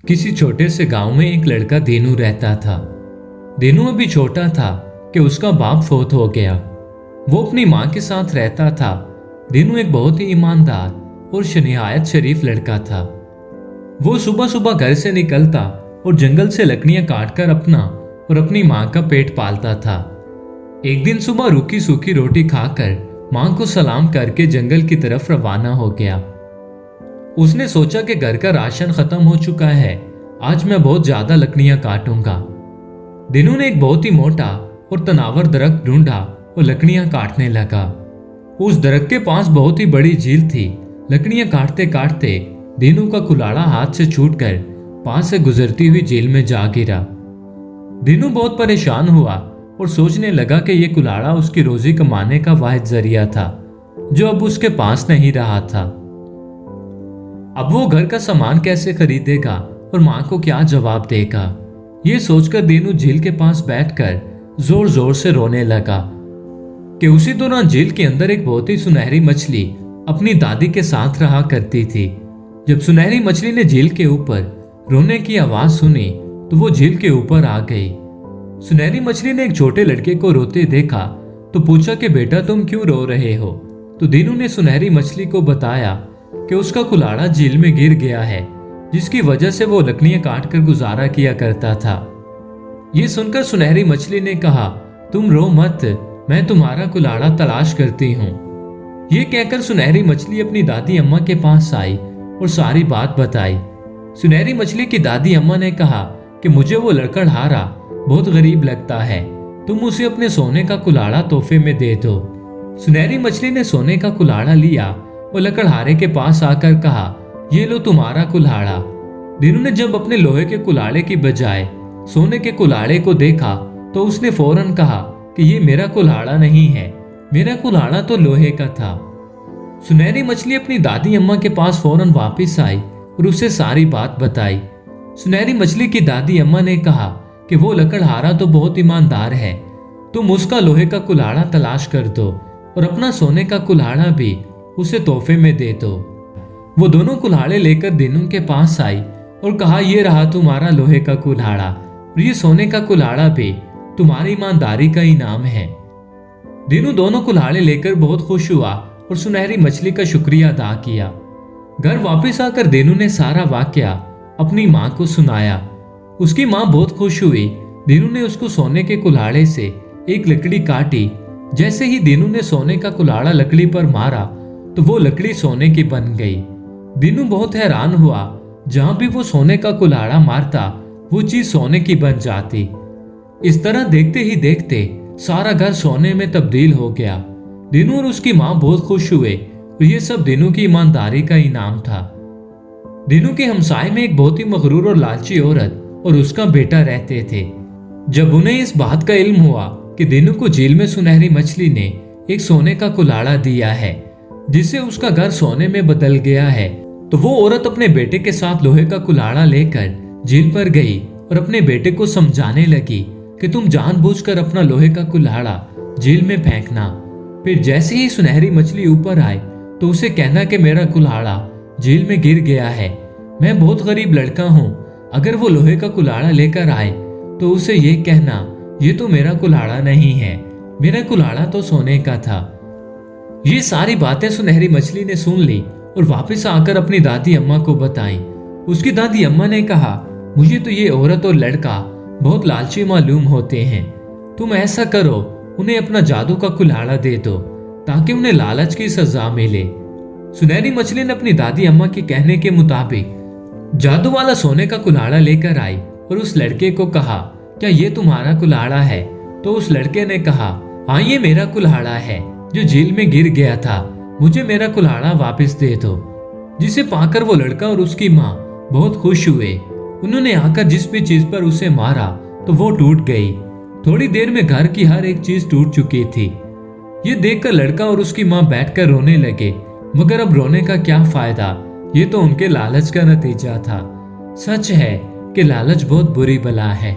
किसी छोटे से गांव में एक लड़का दीनू रहता था। दीनू अभी छोटा था कि उसका बाप फौत हो गया। वो अपनी माँ के साथ रहता था। दीनू एक बहुत ही ईमानदार और निहायत शरीफ लड़का था। वो सुबह सुबह घर से निकलता और जंगल से लकड़ियां काटकर अपना और अपनी माँ का पेट पालता था। एक दिन सुबह रूखी सूखी रोटी खाकर माँ को सलाम करके जंगल की तरफ रवाना हो गया। उसने सोचा कि घर का राशन खत्म हो चुका है, आज मैं बहुत ज्यादा लकड़ियां काटूंगा। दीनू ने एक बहुत ही मोटा और तनावर दरख्त ढूंढा और लकड़ियां काटने लगा। उस दरख्त के पास बहुत ही बड़ी झील थी। लकड़ियां काटते काटते दीनू का कुल्हाड़ा हाथ से छूटकर पास से गुजरती हुई झील में जा गिरा। दीनू बहुत परेशान हुआ और सोचने लगा कि यह कुल्हाड़ा उसकी रोजी कमाने का वाहिद जरिया था, जो अब उसके पास नहीं रहा था। अब वो घर का सामान कैसे खरीदेगा और माँ को क्या जवाब देगा, ये सोचकर दीनू झील के पास बैठकर जोर जोर से रोने लगा कि उसी दौरान झील के अंदर एक बहुत ही सुनहरी मछली अपनी दादी के साथ रहा करती थी। जब सुनहरी मछली ने झील के ऊपर रोने की आवाज सुनी तो वो झील के ऊपर आ गई। सुनहरी मछली ने एक छोटे लड़के को रोते देखा तो पूछा कि बेटा तुम क्यों रो रहे हो। तो दीनू ने सुनहरी मछली को बताया कि उसका कुल्हाड़ा झील में गिर गया है, जिसकी वजह से वो लकड़ियां काटकर गुजारा किया करता था। ये सुनकर सुनहरी मछली ने कहा, तुम रो मत, मैं तुम्हारा कुल्हाड़ा तलाश करती हूँ। ये कहकर सुनहरी मछली अपनी दादी अम्मा के पास आई और सारी बात बताई। सुनहरी मछली की दादी अम्मा ने कहा कि मुझे वो लड़खड़हारा बहुत गरीब लगता है, तुम उसे अपने सोने का कुल्हाड़ा तोहफे में दे दो। सुनहरी मछली ने सोने का कुल्हाड़ा लिया और लकड़हारे के पास आकर कहा, ये लो तुम्हारा कुल्हाड़ा। दीनू ने जब अपने लोहे के कुल्हाड़े की बजाय सोने के कुल्हाड़े को देखा तो उसने फौरन कहा कि ये मेरा कुल्हाड़ा नहीं है, मेरा कुल्हाड़ा तो लोहे का था। सुनहरी मछली अपनी दादी अम्मा के पास फौरन वापस आई और उसे सारी बात बताई। सुनहरी मछली की दादी अम्मा ने कहा कि वो लकड़हारा तो बहुत ईमानदार है, तुम उसका लोहे का कुल्हाड़ा तलाश कर दो और अपना सोने का कुल्हाड़ा भी उसे तोहफे में दे दो। वो दोनों कुल्हाड़े लेकर दीनू के पास आई और कहा, ये रहा तुम्हारा लोहे का कुल्हाड़ा और ये सोने का कुल्हाड़ा भी तुम्हारी ईमानदारी का इनाम है। दीनू दोनों कुल्हाड़े लेकर बहुत खुश हुआ और सुनहरी मछली का शुक्रिया अदा किया। घर वापस आकर दीनू ने सारा वाकया अपनी माँ को सुनाया। उसकी माँ बहुत खुश हुई। दीनू ने उसको सोने के कुल्हाड़े से एक लकड़ी काटी। जैसे ही दीनू ने सोने का कुल्हाड़ा लकड़ी पर मारा तो वो लकड़ी सोने की बन गई। दीनू बहुत हैरान हुआ, जहां भी वो सोने का कुल्हाड़ा मारता वो चीज सोने की बन जाती। इस तरह देखते ही देखते सारा घर सोने में तब्दील हो गया। दीनू और उसकी माँ बहुत खुश हुए और ये सब दीनू की ईमानदारी का इनाम था। दीनू के हमसाए में एक बहुत ही मगरूर और लालची औरत और उसका बेटा रहते थे। जब उन्हें इस बात का इल्म हुआ कि दीनू को झील में सुनहरी मछली ने एक सोने का कुल्हाड़ा दिया है, जिससे उसका घर सोने में बदल गया है, तो वो औरत अपने बेटे के साथ लोहे का कुल्हाड़ा लेकर झील पर गई और अपने बेटे को समझाने लगी कि तुम जानबूझकर अपना लोहे का कुल्हाड़ा झील में फेंकना। फिर जैसे ही सुनहरी मछली ऊपर आए तो उसे कहना कि मेरा कुल्हाड़ा झील में गिर गया है, मैं बहुत गरीब लड़का हूँ, अगर वो लोहे का कुल्हाड़ा लेकर आए तो उसे ये कहना, ये तो मेरा कुल्हाड़ा नहीं है, मेरा कुल्हाड़ा तो सोने का था। ये सारी बातें सुनहरी मछली ने सुन ली और वापस आकर अपनी दादी अम्मा को बताई। उसकी दादी अम्मा ने कहा, मुझे तो ये औरत और लड़का बहुत लालची मालूम होते हैं, तुम ऐसा करो, उन्हें अपना जादू का कुल्हाड़ा दे दो ताकि उन्हें लालच की सजा मिले। सुनहरी मछली ने अपनी दादी अम्मा के कहने के मुताबिक जादू वाला सोने का कुल्हाड़ा लेकर आई और उस लड़के को कहा, क्या ये तुम्हारा कुल्हाड़ा है? तो उस लड़के ने कहा, हाँ ये मेरा कुल्हाड़ा है जो झील में गिर गया था, मुझे मेरा कुल्हाड़ा वापस दे दो। जिसे पाकर वो लड़का और उसकी माँ बहुत खुश हुए। उन्होंने आकर जिस भी चीज पर उसे मारा तो वो टूट गई। थोड़ी देर में घर की हर एक चीज टूट चुकी थी। ये देखकर लड़का और उसकी माँ बैठकर रोने लगे, मगर अब रोने का क्या फायदा, ये तो उनके लालच का नतीजा था। सच है कि लालच बहुत बुरी बला है।